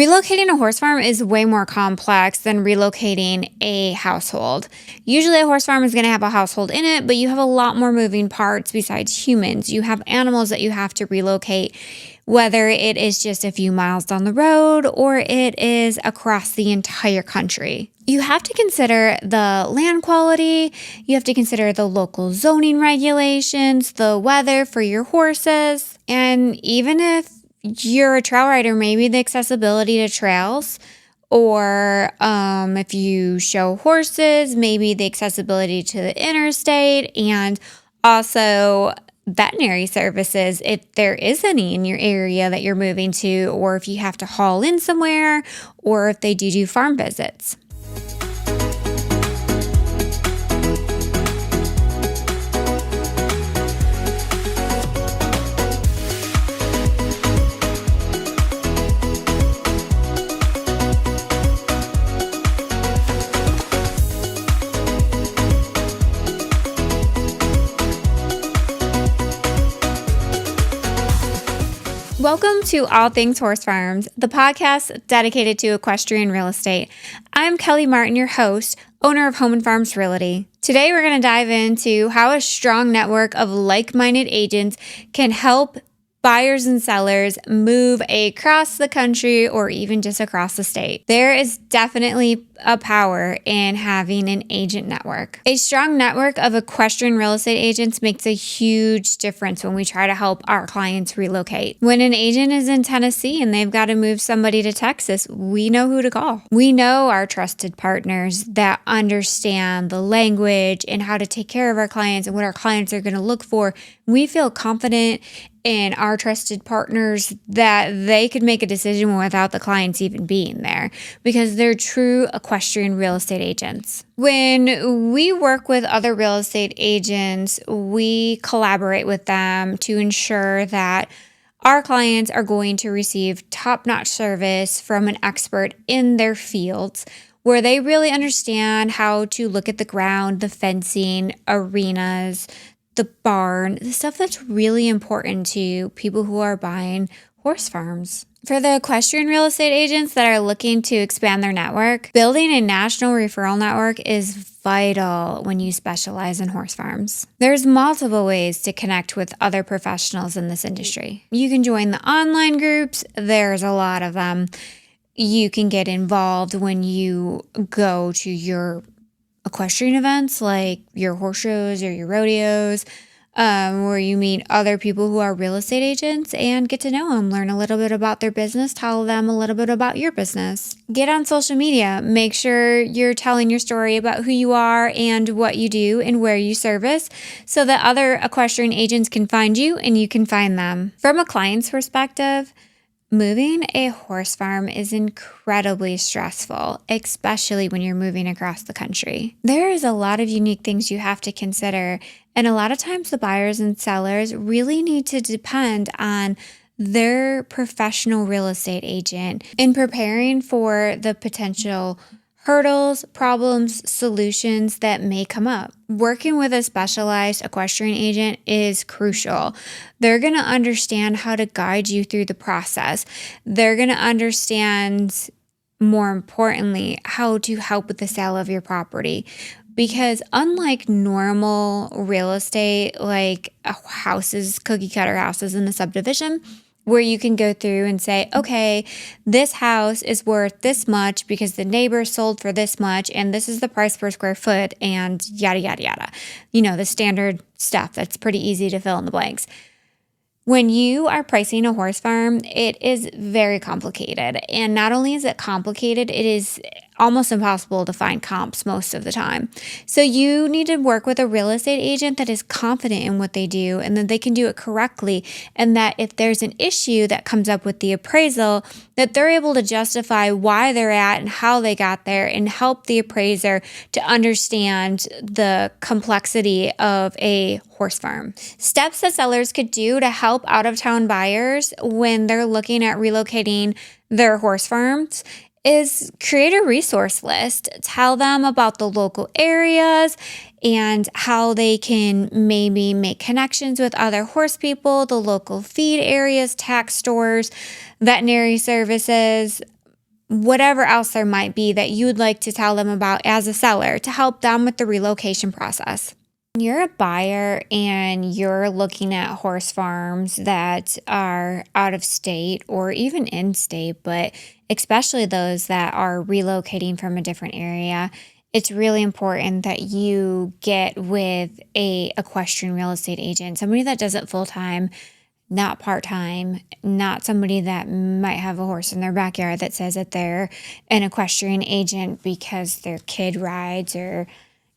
Relocating a horse farm is way more complex than relocating a household. Usually a horse farm is going to have a household in it, but you have a lot more moving parts besides humans. You have animals that you have to relocate, whether it is just a few miles down the road or it is across the entire country. You have to consider the land quality, you have to consider the local zoning regulations, the weather for your horses, and even if you're a trail rider, maybe the accessibility to trails, or if you show horses, maybe the accessibility to the interstate, and also veterinary services if there is any in your area that you're moving to, or if you have to haul in somewhere, or if they do farm visits. Welcome to All Things Horse Farms, the podcast dedicated to equestrian real estate. I'm Kelly Martin, your host, owner of Home and Farms Realty. Today, we're going to dive into how a strong network of like-minded agents can help buyers and sellers move across the country or even just across the state. There is definitely a power in having an agent network. A strong network of equestrian real estate agents makes a huge difference when we try to help our clients relocate. When an agent is in Tennessee and they've got to move somebody to Texas, we know who to call. We know our trusted partners that understand the language and how to take care of our clients and what our clients are going to look for. We feel confident in our trusted partners that they could make a decision without the clients even being there because they're true equestrian real estate agents. When we work with other real estate agents, we collaborate with them to ensure that our clients are going to receive top-notch service from an expert in their fields where they really understand how to look at the ground, the fencing, arenas, the barn, the stuff that's really important to people who are buying horse farms. For the equestrian real estate agents that are looking to expand their network, building a national referral network is vital when you specialize in horse farms. There's multiple ways to connect with other professionals in this industry. You can join the online groups. There's a lot of them. You can get involved when you go to your equestrian events like your horse shows or your rodeos, where you meet other people who are real estate agents and get to know them, learn a little bit about their business, tell them a little bit about your business. Get on social media. Make sure you're telling your story about who you are and what you do and where you service so that other equestrian agents can find you and you can find them. From a client's perspective, moving a horse farm is incredibly stressful, especially when you're moving across the country. There is a lot of unique things you have to consider, and a lot of times the buyers and sellers really need to depend on their professional real estate agent in preparing for the potential hurdles, problems, solutions that may come up. Working with a specialized equestrian agent is crucial. They're going to understand how to guide you through the process. They're going to understand, more importantly, how to help with the sale of your property. Because unlike normal real estate, like houses, cookie cutter houses in a subdivision, where you can go through and say, okay, this house is worth this much because the neighbor sold for this much and this is the price per square foot and yada, yada, yada. You know, the standard stuff that's pretty easy to fill in the blanks. When you are pricing a horse farm, it is very complicated. And not only is it complicated, it is almost impossible to find comps most of the time. So you need to work with a real estate agent that is confident in what they do and that they can do it correctly. And that if there's an issue that comes up with the appraisal, that they're able to justify why they're at and how they got there and help the appraiser to understand the complexity of a horse farm. Steps that sellers could do to help out-of-town buyers when they're looking at relocating their horse farms is create a resource list. Tell them about the local areas and how they can maybe make connections with other horse people, the local feed areas, tax stores, veterinary services, whatever else there might be that you would like to tell them about as a seller to help them with the relocation process. When you're a buyer and you're looking at horse farms that are out of state or even in state, but especially those that are relocating from a different area, it's really important that you get with a equestrian real estate agent, somebody that does it full time, not part-time, not somebody that might have a horse in their backyard that says that they're an equestrian agent because their kid rides or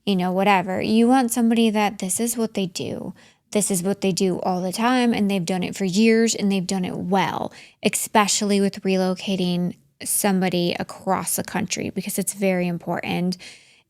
whatever. You want somebody that this is what they do. This is what they do all the time, and they've done it for years, and they've done it well, especially with relocating somebody across the country because it's very important.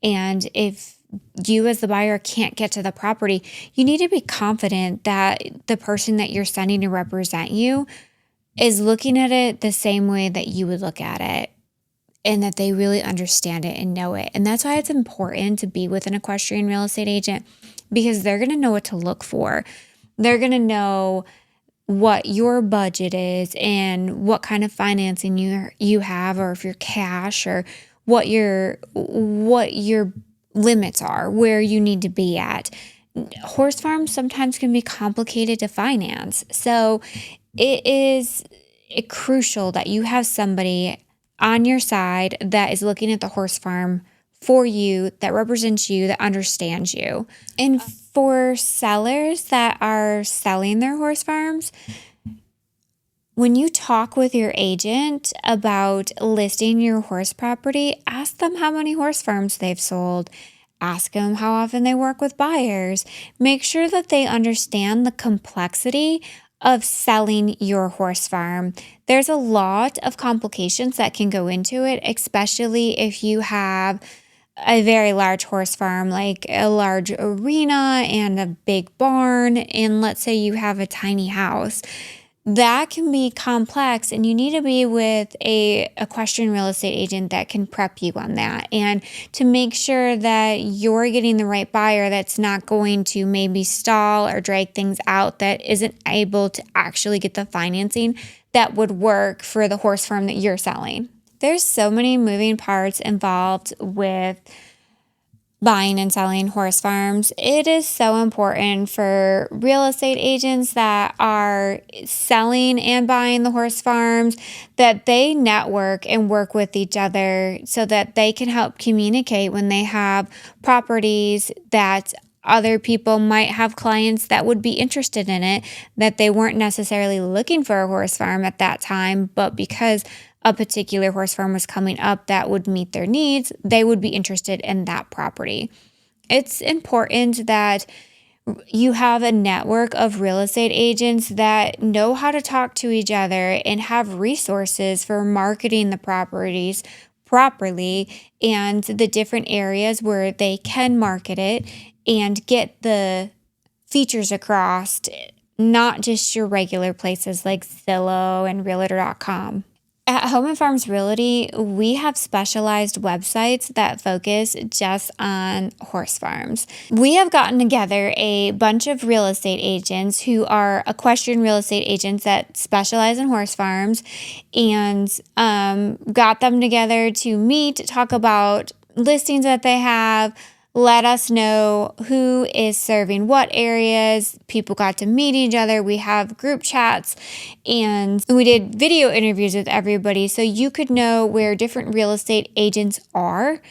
And if you as the buyer can't get to the property, you need to be confident that the person that you're sending to represent you is looking at it the same way that you would look at it, and that they really understand it and know it. And that's why it's important to be with an equestrian real estate agent, because they're going to know what to look for. They're going to know what your budget is and what kind of financing you have, or if you're cash, or what your limits are, where you need to be at. Horse farms sometimes can be complicated to finance. So it is crucial that you have somebody on your side that is looking at the horse farm for you, that represents you, that understands you. And for sellers that are selling their horse farms, when you talk with your agent about listing your horse property, ask them how many horse farms they've sold. Ask them how often they work with buyers. Make sure that they understand the complexity of selling your horse farm. There's a lot of complications that can go into it, especially if you have a very large horse farm, like a large arena and a big barn, and let's say you have a tiny house. That can be complex, and you need to be with a equestrian real estate agent that can prep you on that, and to make sure that you're getting the right buyer that's not going to maybe stall or drag things out, that isn't able to actually get the financing that would work for the horse farm that you're selling. There's so many moving parts involved with buying and selling horse farms. It is so important for real estate agents that are selling and buying the horse farms that they network and work with each other so that they can help communicate when they have properties that other people might have clients that would be interested in it, that they weren't necessarily looking for a horse farm at that time, but because a particular horse farm was coming up that would meet their needs, they would be interested in that property. It's important that you have a network of real estate agents that know how to talk to each other and have resources for marketing the properties properly and the different areas where they can market it and get the features across, not just your regular places like Zillow and Realtor.com. At Home and Farms Realty, we have specialized websites that focus just on horse farms. We have gotten together a bunch of real estate agents who are equestrian real estate agents that specialize in horse farms, and got them together to meet, talk about listings that they have, let us know who is serving what areas. People got to meet each other. We have group chats, and we did video interviews with everybody so you could know where different real estate agents are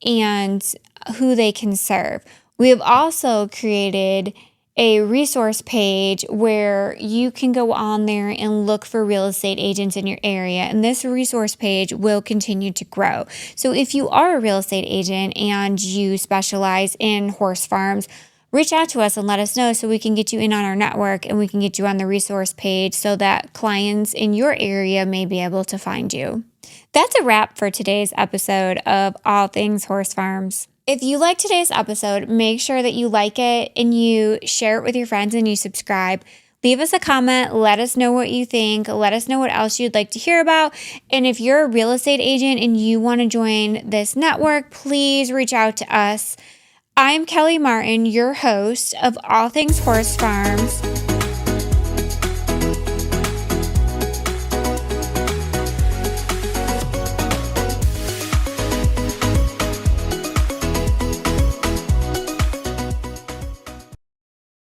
and who they can serve. We have also created a resource page where you can go on there and look for real estate agents in your area. And this resource page will continue to grow. So if you are a real estate agent and you specialize in horse farms, reach out to us and let us know so we can get you in on our network and we can get you on the resource page so that clients in your area may be able to find you. That's a wrap for today's episode of All Things Horse Farms. If you like today's episode, make sure that you like it and you share it with your friends and you subscribe. Leave us a comment. Let us know what you think. Let us know what else you'd like to hear about. And if you're a real estate agent and you want to join this network, please reach out to us. I'm Kelly Martin, your host of All Things Horse Farms.